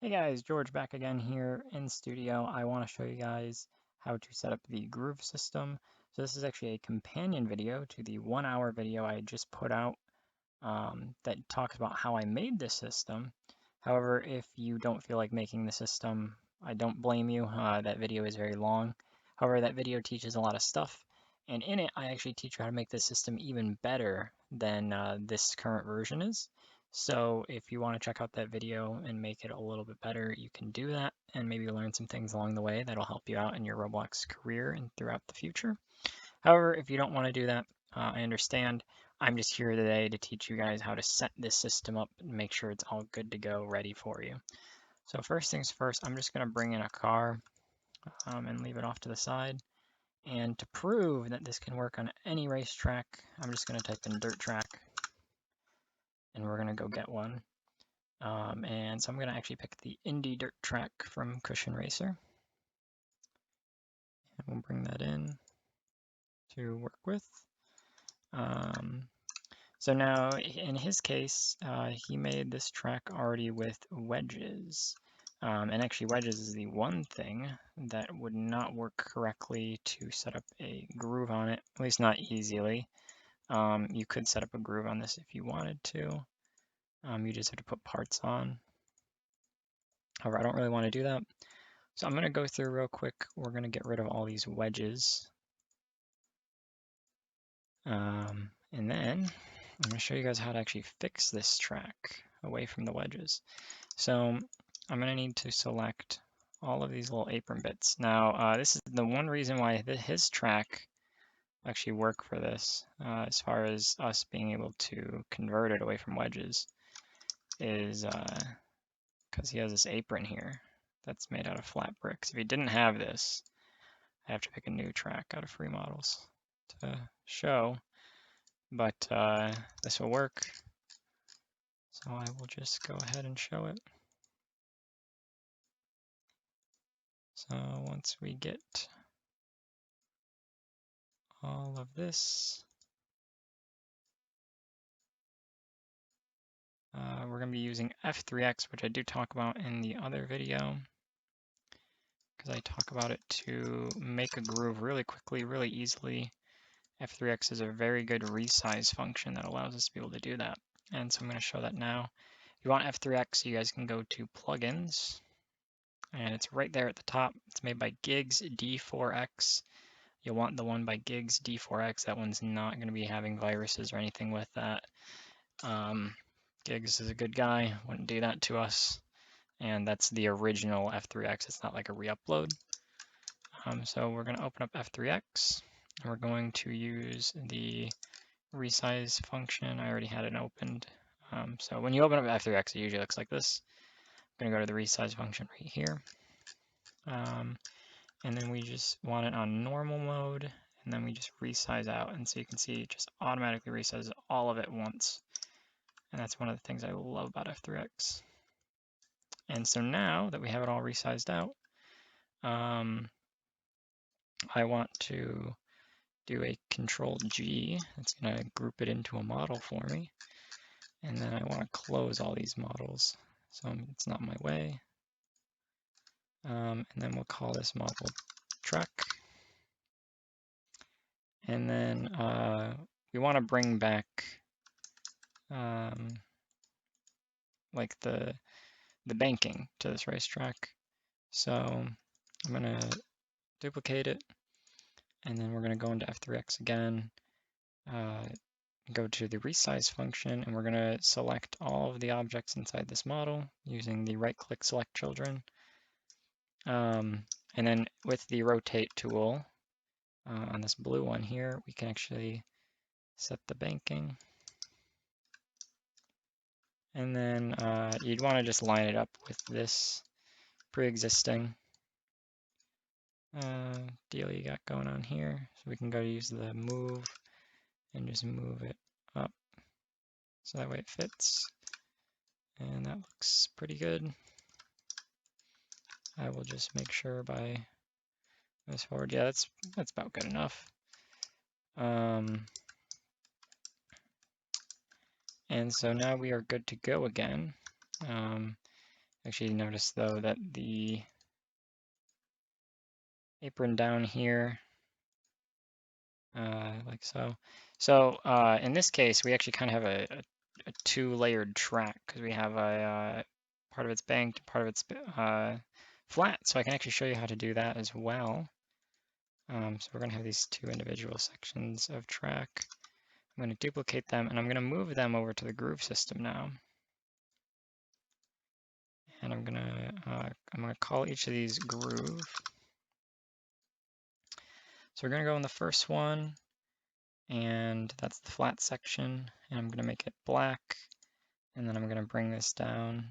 Hey guys, George back again here in studio. I want to show you guys how to set up the Groove system. So this is actually a companion video to the 1 hour video I just put out that talks about how I made this system. However, if you don't feel like making the system, I don't blame you. That video is very long. However, that video teaches a lot of stuff, and in it I actually teach you how to make this system even better than this current version is. So if you want to check out that video and make it a little bit better, you can do that and maybe learn some things along the way that'll help you out in your Roblox career and throughout the future. However, if you don't want to do that, I understand. I'm just here today to teach you guys how to set this system up and make sure it's all good to go, ready for you. So first things first, I'm just going to bring in a car and leave it off to the side. And to prove that this can work on any racetrack, I'm just going to type in dirt track and we're going to go get one. And so I'm going to actually pick the Indy dirt track from Cushion Racer. And we'll bring that in to work with. So now in his case, he made this track already with wedges. And actually wedges is the one thing that would not work correctly to set up a groove on it, at least not easily. You could set up a groove on this if you wanted to. You just have to put parts on. However, I don't really want to do that. So I'm going to go through real quick. We're going to get rid of all these wedges. And then I'm going to show you guys how to actually fix this track away from the wedges. So I'm going to need to select all of these little apron bits. Now, this is the one reason why his track actually work for this, as far as us being able to convert it away from wedges, is because he has this apron here that's made out of flat bricks. If he didn't have this, I have to pick a new track out of free models to show, but this will work. So I will just go ahead and show it. So once we get all of this, we're going to be using F3X, which I do talk about in the other video, because I talk about it to make a groove really quickly, really easily. F3X is a very good resize function that allows us to be able to do that. And so I'm going to show that now. If you want F3X, you guys can go to Plugins, and it's right there at the top. It's made by Gigs D4X. You'll want the one by Gigs D4X. That one's not going to be having viruses or anything with that. Gigs is a good guy, wouldn't do that to us. And that's the original F3X. It's not like a re-upload. So we're going to open up F3X, and we're going to use the resize function. I already had it opened. So when you open up F3X, it usually looks like this. I'm going to go to the resize function right here. And then we just want it on normal mode, and then we just resize out. And so you can see it just automatically resizes all of it once. And that's one of the things I love about F3X. And so now that we have it all resized out, I want to do a Control G. That's going to group it into a model for me. And then I want to close all these models so it's not in my way. And then we'll call this model track. And then we want to bring back like the banking to this racetrack. So I'm going to duplicate it, and then we're going to go into F3X again, go to the resize function, and we're going to select all of the objects inside this model using the right-click select children. And then with the rotate tool on this blue one here, we can actually set the banking. And then you'd want to just line it up with this pre-existing deal you got going on here. So we can go use the move and just move it up so that way it fits. And that looks pretty good. I will just make sure by this forward. Yeah, that's about good enough. And so now we are good to go again. Actually, notice though that the apron down here, like so. So in this case, we actually kind of have a two-layered track because we have a part of it's banked, part of it's flat. So I can actually show you how to do that as well. So we're going to have these two individual sections of track. I'm going to duplicate them, and I'm going to move them over to the groove system now. And I'm going to call each of these groove. So we're going to go in the first one, and that's the flat section, and I'm going to make it black, and then I'm going to bring this down.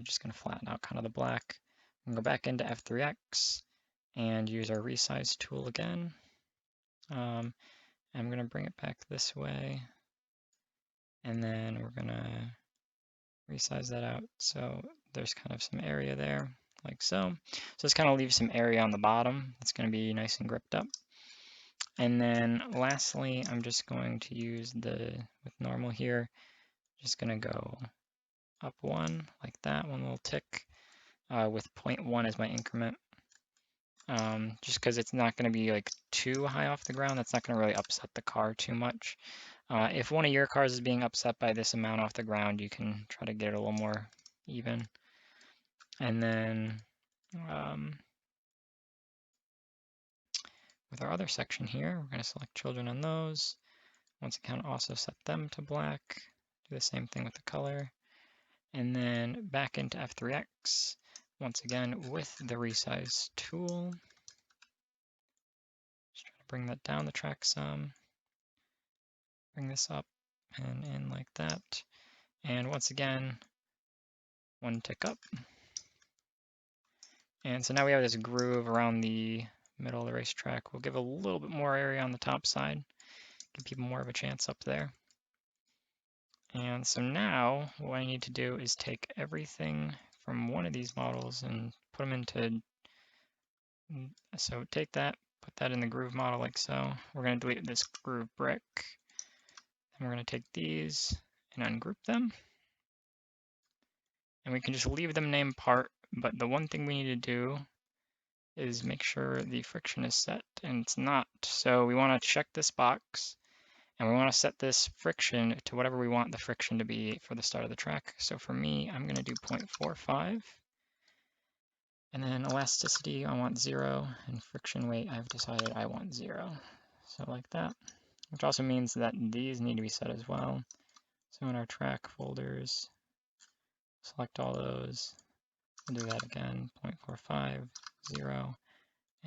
Just going to flatten out kind of the black. I'm going to go back into F3X and use our resize tool again. I'm going to bring it back this way, and then we're going to resize that out so there's kind of some area there, like so. So this kind of leaves some area on the bottom that's going to be nice and gripped up. And then lastly, I'm just going to use with normal here, just going to go up one, like that, one little tick, with 0.1 as my increment. Just because it's not going to be like too high off the ground, that's not going to really upset the car too much. If one of your cars is being upset by this amount off the ground, you can try to get it a little more even. And then with our other section here, we're going to select children on those. Once again, also set them to black. Do the same thing with the color. And then back into F3X, once again with the resize tool. Just try to bring that down the track some. Bring this up and in like that. And once again, one tick up. And so now we have this groove around the middle of the racetrack. We'll give a little bit more area on the top side, give people more of a chance up there. And so now what I need to do is take everything from one of these models and put them into, so take that, put that in the groove model like so. We're going to delete this groove brick. And we're going to take these and ungroup them. And we can just leave them named part, but the one thing we need to do is make sure the friction is set, and it's not. So we want to check this box, and we want to set this friction to whatever we want the friction to be for the start of the track. So for me, I'm going to do 0.45. And then elasticity, I want 0, and friction weight, I've decided I want 0. So like that, which also means that these need to be set as well. So in our track folders, select all those. We'll do that again, 0.45, 0,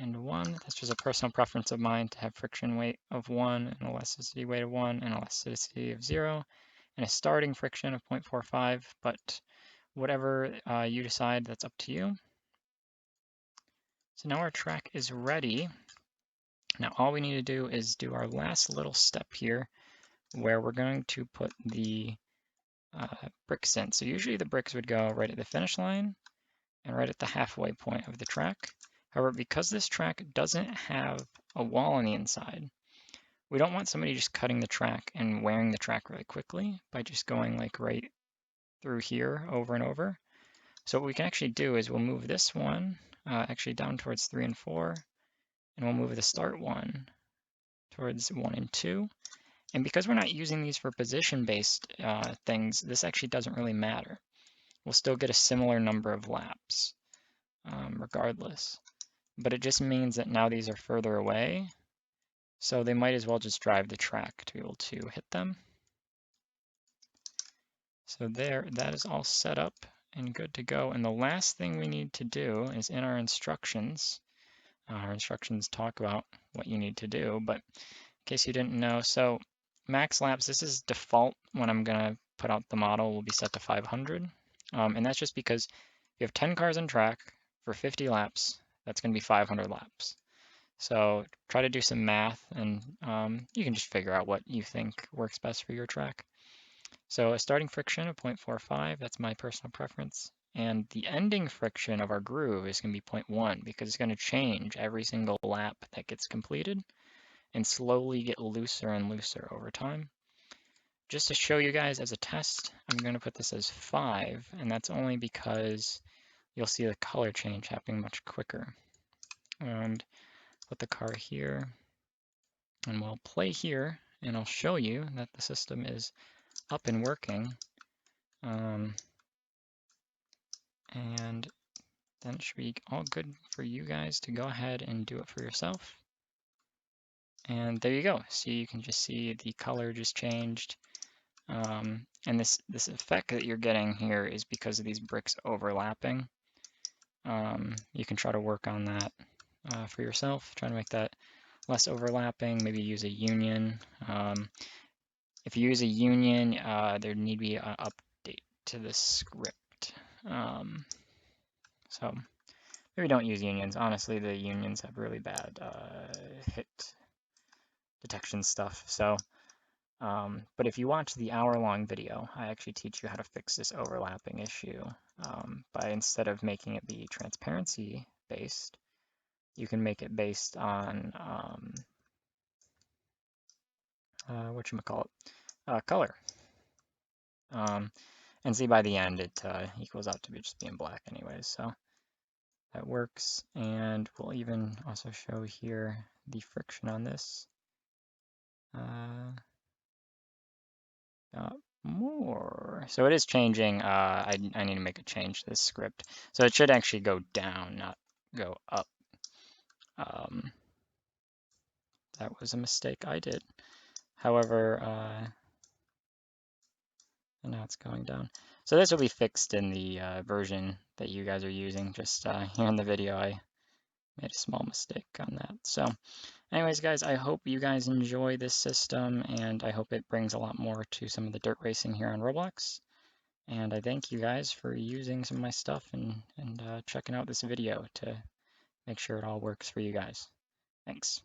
and 1. That's just a personal preference of mine to have friction weight of 1, and elasticity weight of 1, and elasticity of 0, and a starting friction of 0.45, but whatever you decide, that's up to you. So now our track is ready. Now all we need to do is do our last little step here, where we're going to put the bricks in. So usually the bricks would go right at the finish line and right at the halfway point of the track. However, because this track doesn't have a wall on the inside, we don't want somebody just cutting the track and wearing the track really quickly by just going like right through here over and over. So what we can actually do is we'll move this one actually down towards 3 and 4, and we'll move the start one towards 1 and 2. And because we're not using these for position-based things, this actually doesn't really matter. We'll still get a similar number of laps regardless. But it just means that now these are further away, so they might as well just drive the track to be able to hit them. So there, that is all set up and good to go. And the last thing we need to do is in our instructions. Our instructions talk about what you need to do, but in case you didn't know, so max laps, this is default when I'm gonna put out the model, will be set to 500. And that's just because if you have 10 cars on track for 50 laps, that's gonna be 500 laps. So try to do some math, and you can just figure out what you think works best for your track. So a starting friction of 0.45, that's my personal preference. And the ending friction of our groove is going to be 0.1 because it's going to change every single lap that gets completed and slowly get looser and looser over time. just to show you guys as a test, I'm going to put this as 5, and that's only because you'll see the color change happening much quicker. And put the car here, and we'll play here, and I'll show you that the system is up and working. And then it should be all good for you guys to go ahead and do it for yourself. And there you go. So you can just see the color just changed. And this effect that you're getting here is because of these bricks overlapping. You can try to work on that for yourself, try to make that less overlapping, maybe use a union. If you use a union, there need to be an update to the script. So maybe don't use unions. Honestly, the unions have really bad hit detection stuff. So, but if you watch the hour-long video, I actually teach you how to fix this overlapping issue by instead of making it be transparency based, you can make it based on color. And see, by the end it equals out to be just being black anyways, so that works. And we'll even also show here the friction on this. More. So it is changing. I need to make a change to this script. So it should actually go down, not go up. That was a mistake I did. However, and now it's going down. So this will be fixed in the version that you guys are using. Just here in the video, I made a small mistake on that. So anyways, guys, I hope you guys enjoy this system, and I hope it brings a lot more to some of the dirt racing here on Roblox. And I thank you guys for using some of my stuff and checking out this video to make sure it all works for you guys. Thanks.